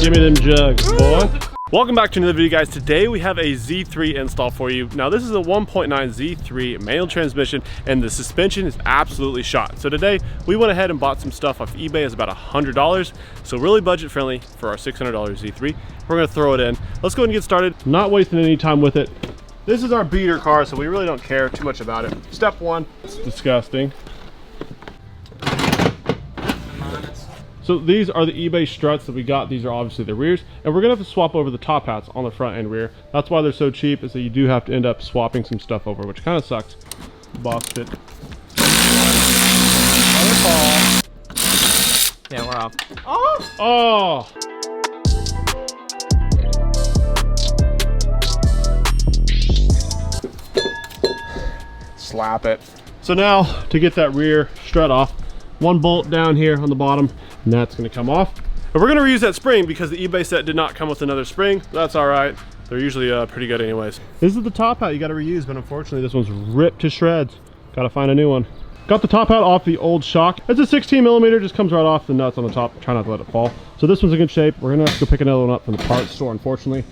Give me them jugs, boy. Welcome back to another video, guys. Today we have a Z3 install for you. Now this is a 1.9 Z3 manual transmission and the suspension is absolutely shot. So today we went ahead and bought some stuff off eBay. It's about $100. So really budget friendly for our $600 Z3. We're gonna throw it in. Let's go ahead and get started. Not wasting any time with it. This is our beater car, so we really don't care too much about it. Step one, it's disgusting. So these are the eBay struts that we got. These are obviously the rears, and we're gonna have to swap over the top hats on the front and rear. That's why they're so cheap, is that you do have to end up swapping some stuff over, which kind of sucks. Boxed it. Yeah, we're off. Oh! Slap it. So now to get that rear strut off, one bolt down here on the bottom, and that's going to come off. And we're going to reuse that spring because the eBay set did not come with another spring. That's all right. They're usually pretty good anyways. This is the top hat you got to reuse, but unfortunately this one's ripped to shreds. Got to find a new one. Got the top hat off the old shock. It's a 16 millimeter, just comes right off the nuts on the top. Try not to let it fall. So this one's in good shape. We're going to have to go pick another one up from the parts store, unfortunately.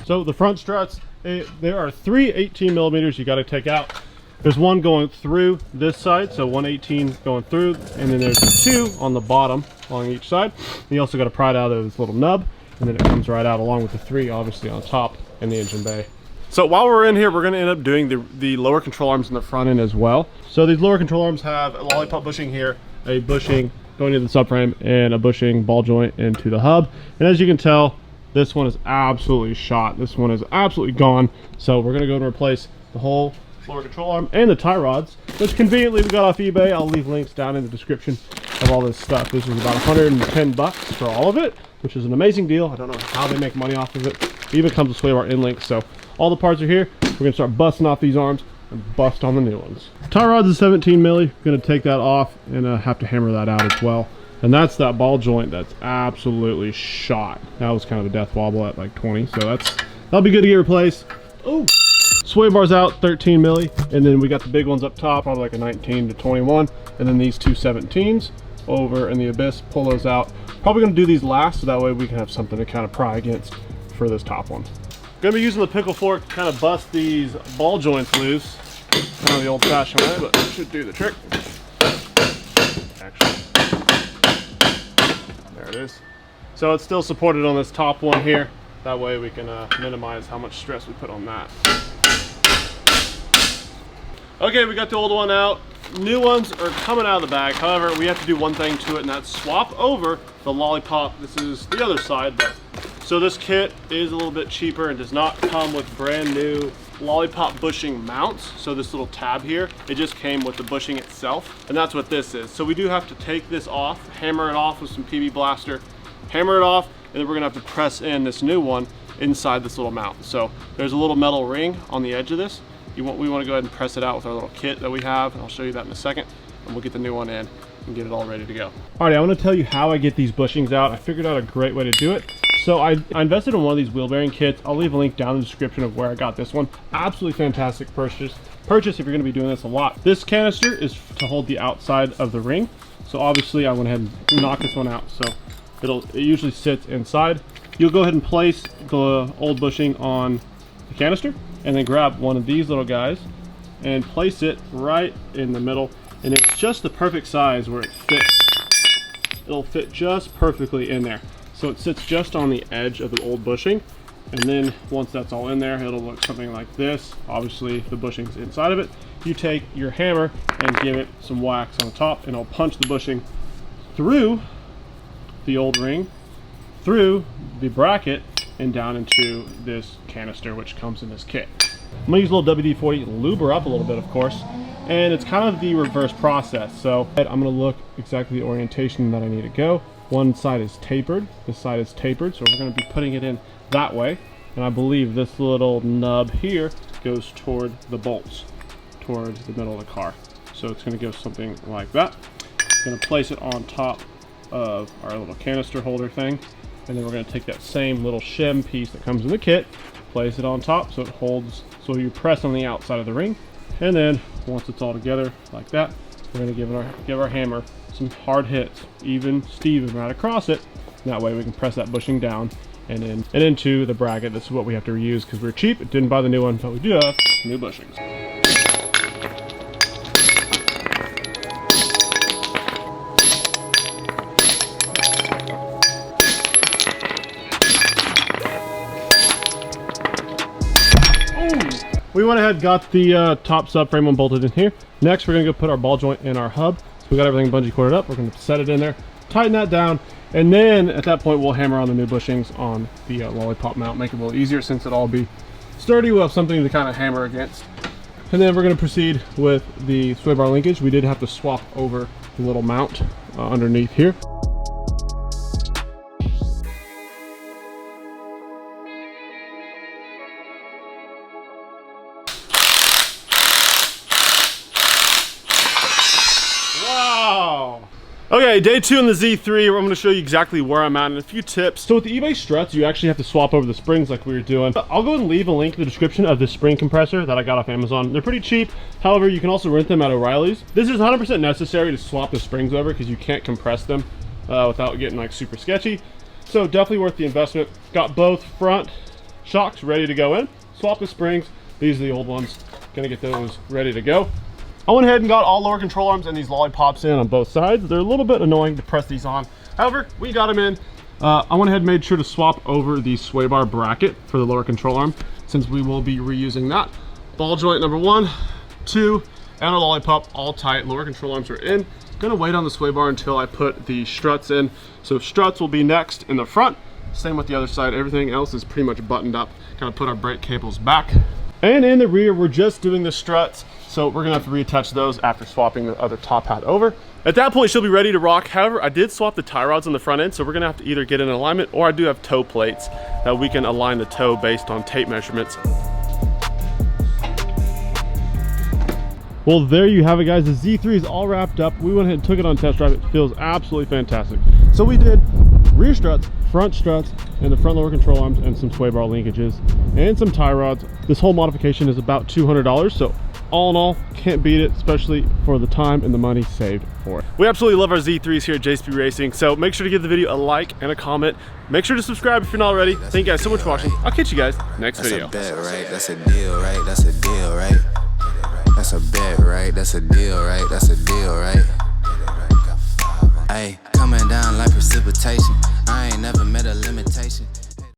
So the front struts, there are three 18 millimeters you got to take out. There's one going through this side, so 118 going through, and then there's two on the bottom along each side. And you also got to pry it out of this little nub, and then it comes right out along with the three obviously on top in the engine bay. So while we're in here, we're going to end up doing the lower control arms in the front end as well. So these lower control arms have a lollipop bushing here, a bushing going into the subframe, and a bushing ball joint into the hub. And as you can tell, this one is absolutely shot. This one is absolutely gone. So we're going to go and replace the whole lower control arm and the tie rods, which conveniently we got off eBay. I'll leave links down in the description of all this stuff. This was about 110 bucks for all of it, which is an amazing deal. I don't know how they make money off of it. It even comes with sway bar end links. So all the parts are here. We're gonna start busting off these arms and bust on the new ones. Tie rods is 17 milli. Gonna take that off and have to hammer that out as well. And that's that ball joint that's absolutely shot. That was kind of a death wobble at like 20. So that'll be good to get replaced. Oh. Sway bars out 13 milli, and then we got the big ones up top, probably like a 19 to 21, and then these two 17s over in the abyss. Pull those out. Probably going to do these last, so that way we can have something to kind of pry against for this top one. Going to be using the pickle fork to kind of bust these ball joints loose. Kind of the old-fashioned way, but it should do the trick. Actually, there it is. So it's still supported on this top one here. That way we can minimize how much stress we put on that. Okay, we got the old one out. New ones are coming out of the bag. However, we have to do one thing to it, and that's swap over the lollipop. This is the other side. So this kit is a little bit cheaper and does not come with brand new lollipop bushing mounts. So this little tab here, it just came with the bushing itself, and that's what this is. So we do have to take this off, hammer it off with some PB Blaster, hammer it off, and then we're gonna have to press in this new one inside this little mount. So there's a little metal ring on the edge of this. We want to go ahead and press it out with our little kit that we have, and I'll show you that in a second, and we'll get the new one in and get it all ready to go. Alrighty, I want to tell you how I get these bushings out. I figured out a great way to do it. So I invested in one of these wheel bearing kits. I'll leave a link down in the description of where I got this one. Absolutely fantastic purchase if you're going to be doing this a lot. This canister is to hold the outside of the ring. So obviously I went ahead and knocked this one out. So it usually sits inside. You'll go ahead and place the old bushing on the canister, and then grab one of these little guys and place it right in the middle, and it's just the perfect size where it fits. It'll fit just perfectly in there. So it sits just on the edge of the old bushing, and then once that's all in there, it'll look something like this. Obviously the bushing's inside of it. You take your hammer and give it some wax on the top, and it'll punch the bushing through the old ring, through the bracket, and down into this canister, which comes in this kit. I'm gonna use a little WD-40 to lube her up a little bit, of course, and it's kind of the reverse process. So I'm gonna look exactly the orientation that I need to go. One side is tapered, this side is tapered, so we're gonna be putting it in that way. And I believe this little nub here goes toward the bolts, towards the middle of the car. So it's gonna go something like that. Gonna place it on top of our little canister holder thing. And then we're going to take that same little shim piece that comes in the kit, place it on top so it holds, so you press on the outside of the ring, and then once it's all together like that, we're gonna give our hammer some hard hits, even Steven right across it. That way we can press that bushing down and into the bracket. This is what we have to reuse because we're cheap. Didn't buy the new one, but we do have new bushings. We went ahead, got the top subframe one bolted in here. Next, we're gonna go put our ball joint in our hub. So we got everything bungee corded up. We're gonna set it in there, tighten that down, and then at that point, we'll hammer on the new bushings on the lollipop mount, make it a little easier since it'll all be sturdy. We'll have something to kind of hammer against. And then we're gonna proceed with the sway bar linkage. We did have to swap over the little mount underneath here. Okay, day 2 on the Z3, I'm going to show you exactly where I'm at and a few tips. So with the eBay struts, you actually have to swap over the springs like we were doing. I'll go ahead and leave a link in the description of this spring compressor that I got off Amazon. They're pretty cheap. However, you can also rent them at O'Reilly's. This is 100% necessary to swap the springs over because you can't compress them without getting like super sketchy. So definitely worth the investment. Got both front shocks ready to go in. Swap the springs. These are the old ones. Gonna get those ready to go. I went ahead and got all lower control arms and these lollipops in on both sides. They're a little bit annoying to press these on. However, we got them in. I went ahead and made sure to swap over the sway bar bracket for the lower control arm since we will be reusing that. Ball joint number 1, 2, and a lollipop all tight. Lower control arms are in. Gonna wait on the sway bar until I put the struts in. So struts will be next in the front. Same with the other side. Everything else is pretty much buttoned up. Kind of put our brake cables back. And in the rear, we're just doing the struts. So we're gonna have to reattach those after swapping the other top hat over. At that point, she'll be ready to rock. However, I did swap the tie rods on the front end, so we're gonna have to either get in alignment or I do have toe plates that we can align the toe based on tape measurements. Well, there you have it, guys. The Z3 is all wrapped up. We went ahead and took it on test drive. It feels absolutely fantastic. So we did rear struts, front struts, and the front lower control arms, and some sway bar linkages, and some tie rods. This whole modification is about $200, so all in all, can't beat it, especially for the time and the money saved for it. We absolutely love our Z3s here at JSP Racing, so make sure to give the video a like and a comment. Make sure to subscribe if you're not already. Thank you guys so much for watching. I'll catch you guys next video. That's a bet, right? That's a deal, right? That's a deal, right? That's a bet, right? That's a deal, right? That's a deal, right? Hey, coming down like precipitation. I ain't never